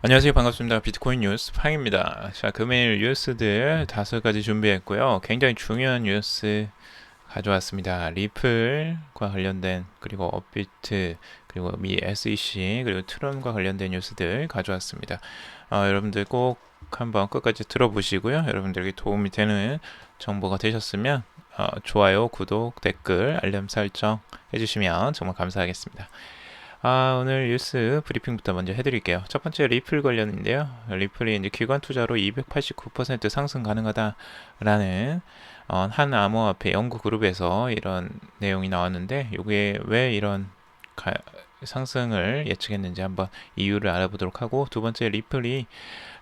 안녕하세요. 반갑습니다. 비트코인 뉴스 팡입니다. 자, 금일 뉴스들 5가지 준비했고요. 굉장히 중요한 뉴스 가져왔습니다. 리플과 관련된, 그리고 업비트, 그리고 미 SEC, 그리고 트론과 관련된 뉴스들 가져왔습니다. 여러분들 꼭 한번 끝까지 들어보시고요. 여러분들에게 도움이 되는 정보가 되셨으면 좋아요, 구독, 댓글, 알람 설정 해주시면 정말 감사하겠습니다. 오늘 뉴스 브리핑부터 먼저 해드릴게요. 첫 번째 리플 관련인데요. 리플이 이제 기관 투자로 289% 상승 가능하다라는 한 암호화폐 연구 그룹에서 이런 내용이 나왔는데, 이게 왜 이런 상승을 예측했는지 한번 이유를 알아보도록 하고, 두 번째 리플이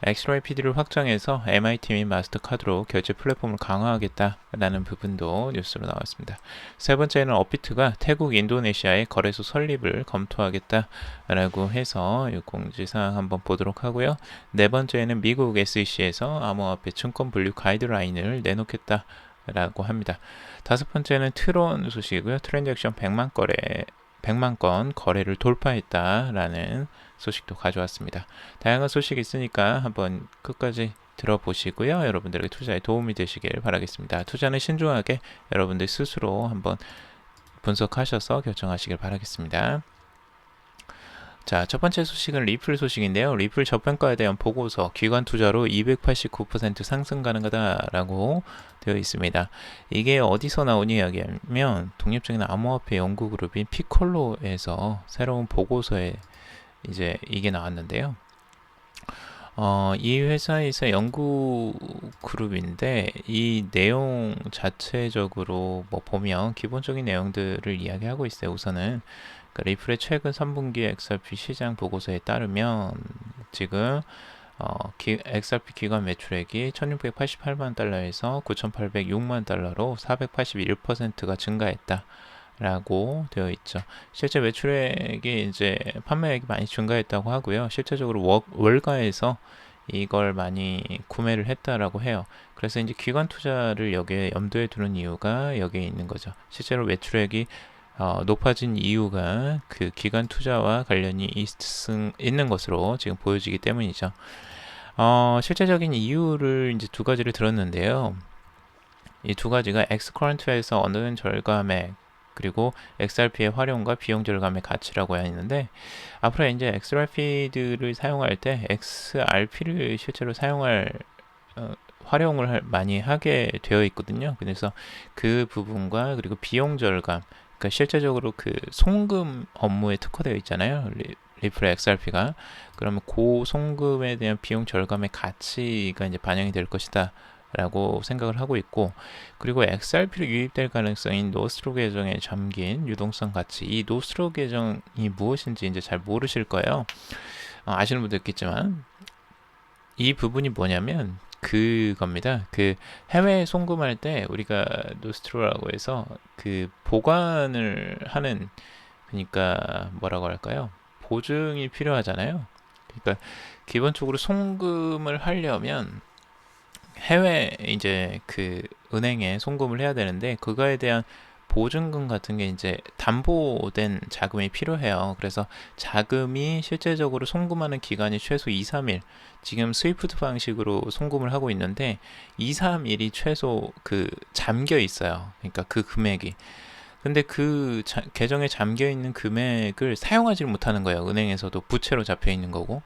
XRPD를 확장해서 MIT 및 마스터카드로 결제 플랫폼을 강화하겠다라는 부분도 뉴스로 나왔습니다. 세 번째는 업비트가 태국, 인도네시아의 거래소 설립을 검토하겠다라고 해서 이 공지사항 한번 보도록 하고요. 네 번째는 미국 SEC에서 암호화폐 증권 분류 가이드라인을 내놓겠다 라고 합니다. 다섯 번째는 트론 소식이고요. 트랜잭션 100만 건 거래를 돌파했다라는 소식도 가져왔습니다. 다양한 소식이 있으니까 한번 끝까지 들어보시고요. 여러분들에게 투자에 도움이 되시길 바라겠습니다. 투자는 신중하게 여러분들 스스로 한번 분석하셔서 결정하시길 바라겠습니다. 자, 첫 번째 소식은 리플 소식인데요. 리플 저평가에 대한 보고서, 기관 투자로 289% 상승 가능하다라고 되어 있습니다. 이게 어디서 나온 이야기냐면 독립적인 암호화폐 연구 그룹인 피콜로에서 새로운 보고서에 이제 이게 나왔는데요. 이 회사에서 연구 그룹인데 이 내용 자체적으로 뭐 보면 기본적인 내용들을 이야기하고 있어요. 우선은 그러니까 리플의 최근 3분기 XRP 시장 보고서에 따르면 지금 XRP 기관 매출액이 1688만 달러에서 9806만 달러로 481%가 증가했다 라고 되어 있죠. 실제 매출액이 이제 판매액이 많이 증가했다고 하고요. 실제적으로 월가에서 이걸 많이 구매를 했다라고 해요. 그래서 이제 기관 투자를 여기에 염두에 두는 이유가 여기에 있는 거죠. 실제로 매출액이 높아진 이유가 그 기관 투자와 관련이 있는 것으로 지금 보여지기 때문이죠. 실제적인 이유를 이제 두 가지를 들었는데요. 이 두 가지가 X커런트에서 얻는 절감액, 그리고 XRP의 활용과 비용 절감의 가치라고 했는데, 앞으로 이제 XRP들을 사용할 때 XRP를 실제로 활용을 많이 하게 되어 있거든요. 그래서 그 부분과 그리고 비용 절감, 그러니까 실제적으로 그 송금 업무에 특화되어 있잖아요. 리플 XRP가. 그러면 그 송금에 대한 비용 절감의 가치가 이제 반영이 될 것이다 라고 생각을 하고 있고, 그리고 XRP로 유입될 가능성인 노스트로 계정에 잠긴 유동성 가치, 이 노스트로 계정이 무엇인지 이제 잘 모르실 거예요. 아시는 분도 있겠지만 이 부분이 뭐냐면 그겁니다. 그 해외에 송금할 때 우리가 노스트로라고 해서 그 보관을 하는, 그러니까 뭐라고 할까요? 보증이 필요하잖아요. 그러니까 기본적으로 송금을 하려면 해외 이제 그 은행에 송금을 해야 되는데, 그거에 대한 보증금 같은 게 이제 담보된 자금이 필요해요. 그래서 자금이 실제적으로 송금하는 기간이 최소 2, 3일. 지금 스위프트 방식으로 송금을 하고 있는데 2, 3일이 최소 그 잠겨 있어요. 그러니까 그 금액이. 근데 그 계정에 잠겨 있는 금액을 사용하지 못하는 거예요. 은행에서도 부채로 잡혀 있는 거고.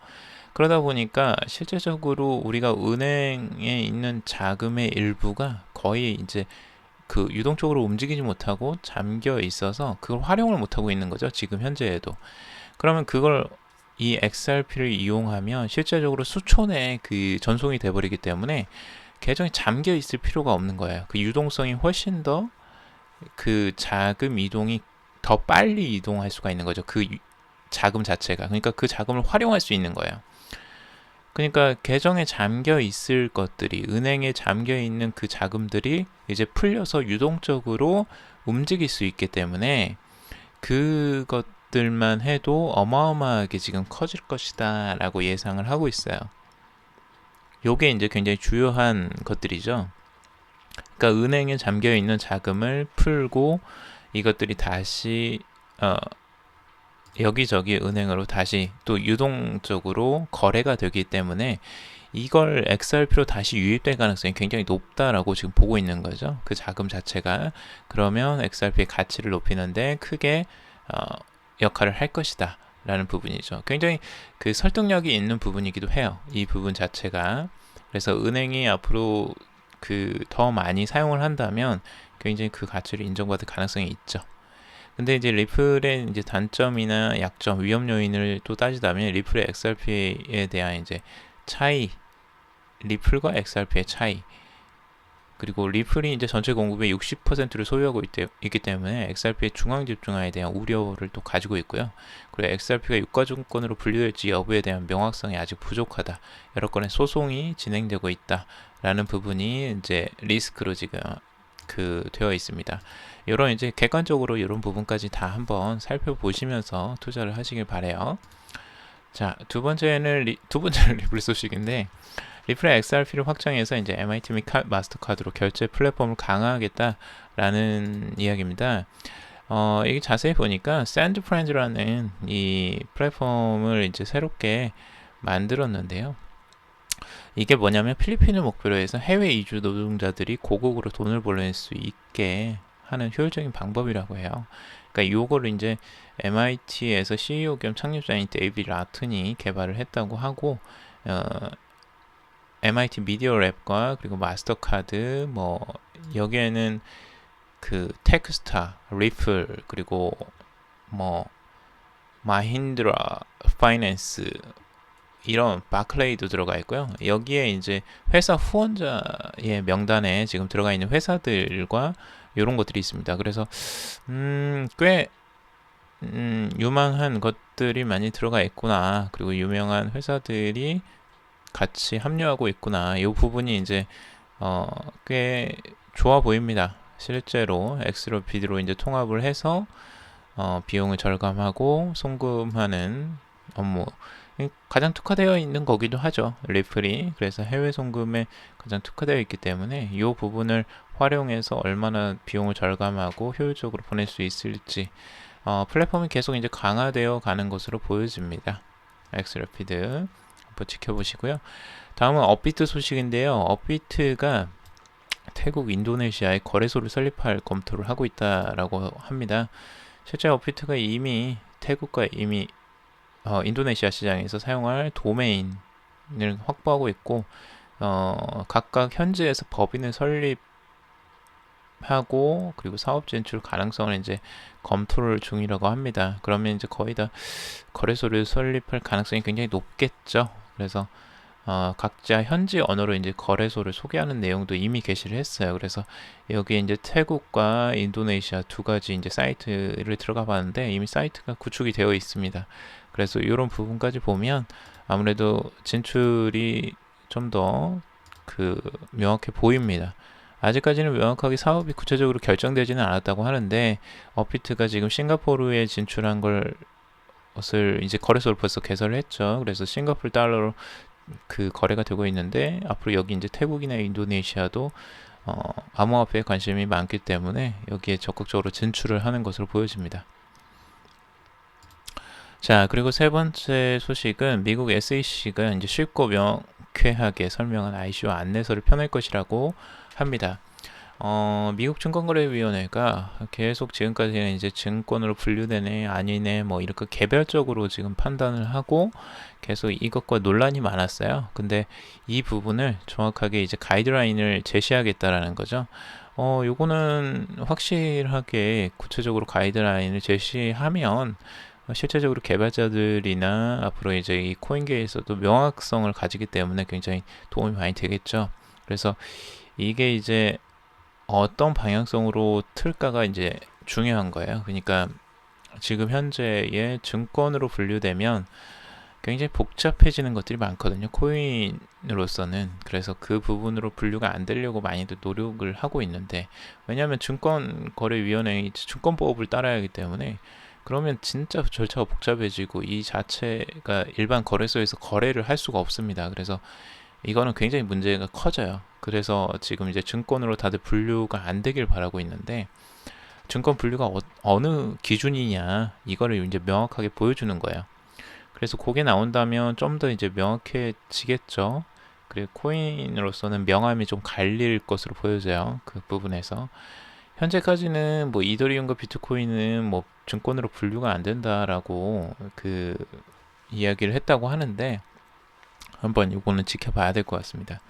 그러다 보니까 실제적으로 우리가 은행에 있는 자금의 일부가 거의 이제 그 유동적으로 움직이지 못하고 잠겨 있어서 그걸 활용을 못하고 있는 거죠. 지금 현재에도. 그러면 그걸 이 XRP를 이용하면 실제적으로 수초 내에 그 전송이 돼버리기 때문에 계정이 잠겨 있을 필요가 없는 거예요. 그 유동성이 훨씬 더, 그 자금 이동이 더 빨리 이동할 수가 있는 거죠. 그 자금 자체가. 그러니까 그 자금을 활용할 수 있는 거예요. 그러니까 계정에 잠겨 있을 것들이, 은행에 잠겨 있는 그 자금들이 이제 풀려서 유동적으로 움직일 수 있기 때문에 그것들만 해도 어마어마하게 지금 커질 것이다 라고 예상을 하고 있어요. 요게 이제 굉장히 주요한 것들이죠. 그러니까 은행에 잠겨 있는 자금을 풀고 이것들이 다시 여기저기 은행으로 다시 또 유동적으로 거래가 되기 때문에 이걸 XRP로 다시 유입될 가능성이 굉장히 높다라고 지금 보고 있는 거죠. 그 자금 자체가. 그러면 XRP의 가치를 높이는데 크게 역할을 할 것이다 라는 부분이죠. 굉장히 그 설득력이 있는 부분이기도 해요. 이 부분 자체가. 그래서 은행이 앞으로 그 더 많이 사용을 한다면 굉장히 그 가치를 인정받을 가능성이 있죠. 근데 이제 리플의 이제 단점이나 약점, 위험 요인을 또 따지자면 리플의 XRP에 대한 이제 차이, 리플과 XRP의 차이, 그리고 리플이 이제 전체 공급의 60%를 소유하고 있기 때문에 XRP의 중앙 집중화에 대한 우려를 또 가지고 있고요. 그리고 XRP가 유가증권으로 분류될지 여부에 대한 명확성이 아직 부족하다. 여러 건의 소송이 진행되고 있다라는 부분이 이제 리스크로 지금 되어 있습니다. 이런 이제 객관적으로 이런 부분까지 다 한번 살펴보시면서 투자를 하시길 바래요. 자, 두 번째는 리플 소식인데 리플의 XRP를 확장해서 이제 MIT 및 마스터카드로 결제 플랫폼을 강화하겠다라는 이야기입니다. 이게 자세히 보니까 샌드프렌즈라는 이 플랫폼을 이제 새롭게 만들었는데요. 이게 뭐냐면 필리핀을 목표로 해서 해외 이주 노동자들이 고국으로 돈을 보낼 수 있게 하는 효율적인 방법이라고 해요. 그러니까 요거를 이제 MIT에서 CEO 겸 창립자인 데이비드 라튼이 개발을 했다고 하고 MIT 미디어 랩과 그리고 마스터카드 뭐 여기에는 그 테크스타, 리플 그리고 뭐 마힌드라 파이낸스 이런 바클레이도 들어가 있고요. 여기에 이제 회사 후원자의 명단에 지금 들어가 있는 회사들과 이런 것들이 있습니다. 그래서 꽤 유망한 것들이 많이 들어가 있구나. 그리고 유명한 회사들이 같이 합류하고 있구나. 이 부분이 이제 꽤 좋아 보입니다. 실제로 XRP로 이제 통합을 해서 비용을 절감하고 송금하는 업무 가장 특화되어 있는 거기도 하죠. 리플이. 그래서 해외 송금에 가장 특화되어 있기 때문에 이 부분을 활용해서 얼마나 비용을 절감하고 효율적으로 보낼 수 있을지 플랫폼이 계속 이제 강화되어 가는 것으로 보여집니다. XRP드 한번 지켜보시고요. 다음은 업비트 소식인데요. 업비트가 태국, 인도네시아에 거래소를 설립할 검토를 하고 있다라고 합니다. 실제 업비트가 이미 태국과 이미 인도네시아 시장에서 사용할 도메인을 확보하고 있고 각각 현지에서 법인을 설립하고 그리고 사업 진출 가능성을 이제 검토를 중이라고 합니다. 그러면 이제 거의 다 거래소를 설립할 가능성이 굉장히 높겠죠. 그래서 각자 현지 언어로 이제 거래소를 소개하는 내용도 이미 게시를 했어요. 그래서 여기에 이제 태국과 인도네시아 두 가지 이제 사이트를 들어가 봤는데 이미 사이트가 구축이 되어 있습니다. 그래서 이런 부분까지 보면 아무래도 진출이 좀 더 명확해 보입니다. 아직까지는 명확하게 사업이 구체적으로 결정되지는 않았다고 하는데 업비트가 지금 싱가포르에 진출한 것을 이제 거래소를 벌써 개설을 했죠. 그래서 싱가포르 달러로 거래가 되고 있는데 앞으로 여기 이제 태국이나 인도네시아도 암호화폐에 관심이 많기 때문에 여기에 적극적으로 진출을 하는 것으로 보여집니다. 자, 그리고 세 번째 소식은 미국 SEC가 이제 쉽고 명쾌하게 설명한 ICO 안내서를 펴낼 것이라고 합니다. 미국 증권거래위원회가 계속 지금까지는 이제 증권으로 분류되네 아니네 뭐 이렇게 개별적으로 지금 판단을 하고 계속 이것과 논란이 많았어요. 근데 이 부분을 정확하게 이제 가이드라인을 제시하겠다라는 거죠. 요거는 확실하게 구체적으로 가이드라인을 제시하면 실제적으로 개발자들이나 앞으로 이제 이 코인계에서도 명확성을 가지기 때문에 굉장히 도움이 많이 되겠죠. 그래서 이게 이제 어떤 방향성으로 틀까가 이제 중요한 거예요. 그러니까 지금 현재의 증권으로 분류되면 굉장히 복잡해지는 것들이 많거든요. 코인으로서는. 그래서 그 부분으로 분류가 안 되려고 많이들 노력을 하고 있는데 왜냐하면 증권거래위원회 증권법을 따라야 하기 때문에 그러면 진짜 절차가 복잡해지고 이 자체가 일반 거래소에서 거래를 할 수가 없습니다. 그래서 이거는 굉장히 문제가 커져요. 그래서 지금 이제 증권으로 다들 분류가 안 되길 바라고 있는데 증권 분류가 어느 기준이냐 이거를 이제 명확하게 보여주는 거예요. 그래서 그게 나온다면 좀 더 이제 명확해지겠죠. 그리고 코인으로서는 명암이 좀 갈릴 것으로 보여져요. 그 부분에서 현재까지는 뭐 이더리움과 비트코인은 뭐 증권으로 분류가 안 된다라고 그 이야기를 했다고 하는데 한번 이거는 지켜봐야 될 것 같습니다.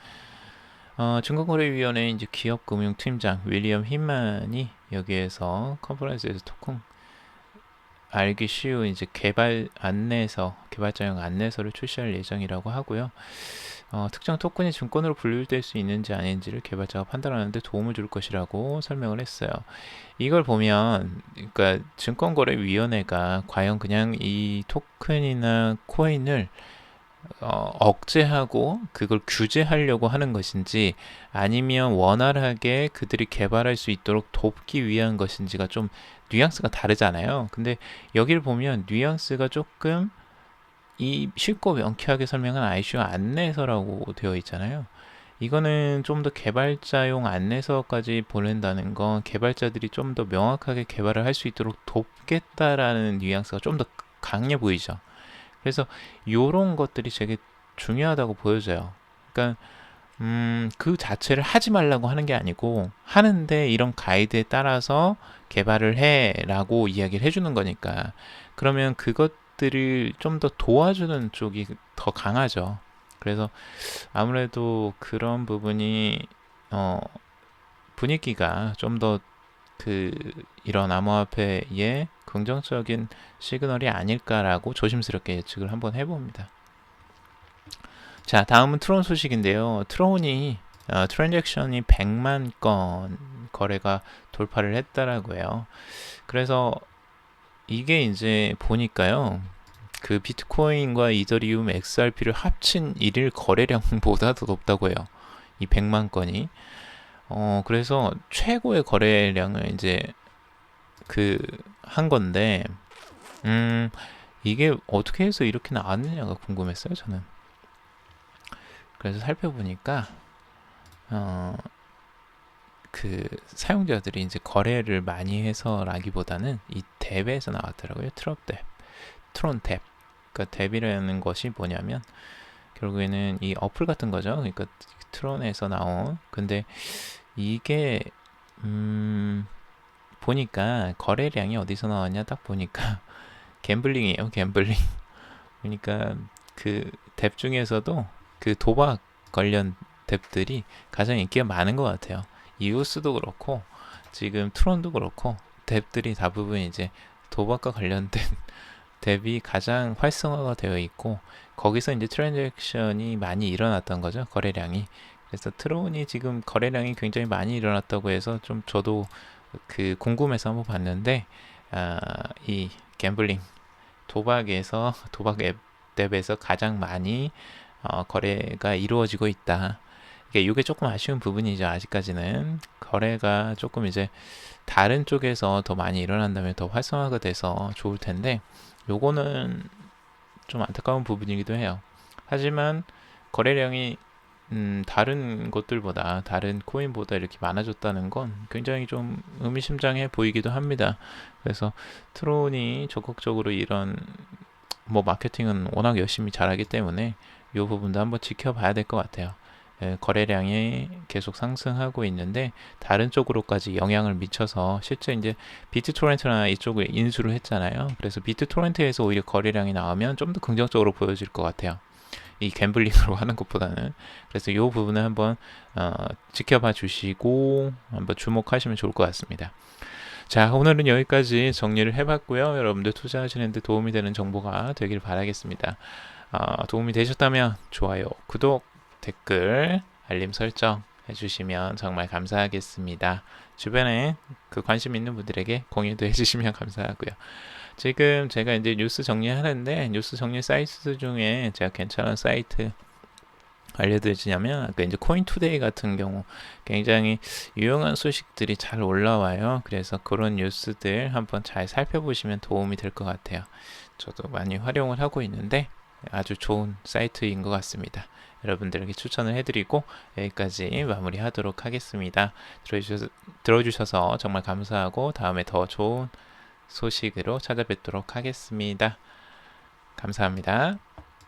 증권거래위원회 이제 기업금융팀장 윌리엄 힌만이 여기에서 컨퍼런스에서 토큰 알기 쉬운 이제 개발자용 안내서를 출시할 예정이라고 하고요. 특정 토큰이 증권으로 분류될 수 있는지 아닌지를 개발자가 판단하는 데 도움을 줄 것이라고 설명을 했어요. 이걸 보면 그러니까 증권거래위원회가 과연 그냥 이 토큰이나 코인을 억제하고 그걸 규제하려고 하는 것인지 아니면 원활하게 그들이 개발할 수 있도록 돕기 위한 것인지가 좀 뉘앙스가 다르잖아요. 근데 여기를 보면 뉘앙스가 조금 이 쉽고 명쾌하게 설명한 ICO 안내서라고 되어 있잖아요. 이거는 좀 더 개발자용 안내서까지 보낸다는 건 개발자들이 좀 더 명확하게 개발을 할 수 있도록 돕겠다라는 뉘앙스가 좀 더 강해 보이죠. 그래서 요런 것들이 되게 중요하다고 보여져요. 그러니까 그 자체를 하지 말라고 하는 게 아니고 하는데 이런 가이드에 따라서 개발을 해라고 이야기를 해주는 거니까 그러면 그것들을 좀 더 도와주는 쪽이 더 강하죠. 그래서 아무래도 그런 부분이 분위기가 좀 더 그 이런 암호화폐의 긍정적인 시그널이 아닐까라고 조심스럽게 예측을 한번 해봅니다. 자, 다음은 트론 소식인데요. 트론이 트랜잭션이 100만 건 거래가 돌파를 했다라고 해요. 그래서 이게 이제 보니까요. 그 비트코인과 이더리움 XRP를 합친 일일 거래량보다 더 높다고 해요. 이 100만 건이. 그래서 최고의 거래량을 이제 그 한 건데 이게 어떻게 해서 이렇게 나왔느냐가 궁금했어요, 저는. 그래서 살펴보니까 그 사용자들이 이제 거래를 많이 해서라기보다는 이 탭에서 나왔더라고요. 트론 탭. 그러니까 탭이라는 것이 뭐냐면 결국에는 이 어플 같은 거죠. 그러니까 트론에서 나온. 근데 이게 보니까 거래량이 어디서 나왔냐 딱 보니까 갬블링이에요. 갬블링. 그러니까 그 탭 중에서도 그 도박 관련 탭들이 가장 인기가 많은 것 같아요. 이오스도 그렇고 지금 트론도 그렇고 탭들이 대부분 이제 도박과 관련된 탭이 가장 활성화가 되어 있고 거기서 이제 트랜잭션이 많이 일어났던 거죠. 거래량이. 그래서 트론이 지금 거래량이 굉장히 많이 일어났다고 해서 좀 저도 그 궁금해서 한번 봤는데 이 갬블링 도박에서 도박 앱에서 가장 많이 거래가 이루어지고 있다. 이게 조금 아쉬운 부분이죠. 아직까지는 거래가 조금 이제 다른 쪽에서 더 많이 일어난다면 더 활성화가 돼서 좋을 텐데 요거는 좀 안타까운 부분이기도 해요. 하지만 거래량이 다른 것들보다 다른 코인보다 이렇게 많아졌다는 건 굉장히 좀 의미심장해 보이기도 합니다. 그래서 트론이 적극적으로 이런 뭐 마케팅은 워낙 열심히 잘하기 때문에 이 부분도 한번 지켜봐야 될 것 같아요. 거래량이 계속 상승하고 있는데 다른 쪽으로까지 영향을 미쳐서 실제 이제 비트토렌트나 이쪽을 인수를 했잖아요. 그래서 비트토렌트에서 오히려 거래량이 나오면 좀 더 긍정적으로 보여질 것 같아요. 이 갬블링으로 하는 것보다는. 그래서 이 부분을 한번 지켜봐 주시고 한번 주목하시면 좋을 것 같습니다. 자, 오늘은 여기까지 정리를 해봤고요. 여러분들 투자하시는 데 도움이 되는 정보가 되길 바라겠습니다. 도움이 되셨다면 좋아요, 구독, 댓글, 알림 설정 해주시면 정말 감사하겠습니다. 주변에 그 관심 있는 분들에게 공유도 해주시면 감사하고요. 지금 제가 이제 뉴스 정리하는데 뉴스 정리 사이트 중에 제가 괜찮은 사이트 알려드리자면 이제 코인투데이 같은 경우 굉장히 유용한 소식들이 잘 올라와요. 그래서 그런 뉴스들 한번 잘 살펴보시면 도움이 될 것 같아요. 저도 많이 활용을 하고 있는데 아주 좋은 사이트인 것 같습니다. 여러분들에게 추천을 해드리고 여기까지 마무리하도록 하겠습니다. 들어주셔서 정말 감사하고 다음에 더 좋은 소식으로 찾아뵙도록 하겠습니다. 감사합니다.